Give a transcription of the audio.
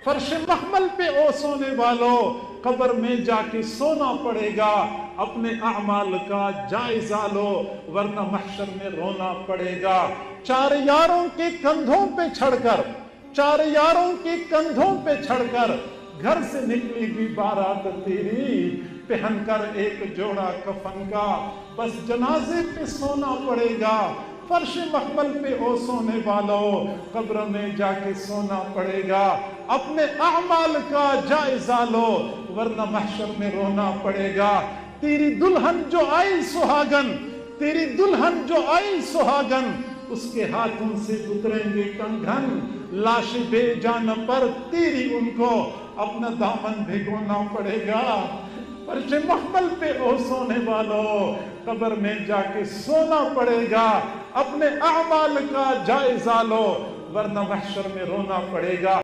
फर्श महमल पे ओ सोने वालों, कब्र में जाके सोना पड़ेगा। अपने अमाल का जायजा लो, वरना महशर में रोना पड़ेगा। चार यारों के कंधों पे चढ़कर, चार यारों के कंधों पे चढ़कर घर से निकलेगी बारात तेरी, पहनकर एक जोड़ा कफन का बस जनाजे पे सोना पड़ेगा। फर्श मखमल पे ओ सोने वालों, कब्र में जाके सोना पड़ेगा। अपने अमाल का जायजा लो, वरना महशर में रोना पड़ेगा। तेरी दुल्हन जो आई सुहागन, तेरी दुल्हन जो आई सुहागन, उसके हाथों से उतरेंगे कंगन। लाश बेजान पर तेरी उनको अपना दामन भिगोना पड़ेगा। फर्श महमल पे ओ सोने वालों, कब्र में जाके सोना पड़ेगा। अपने अमाल का जायजा लो, वरना महशर में रोना पड़ेगा।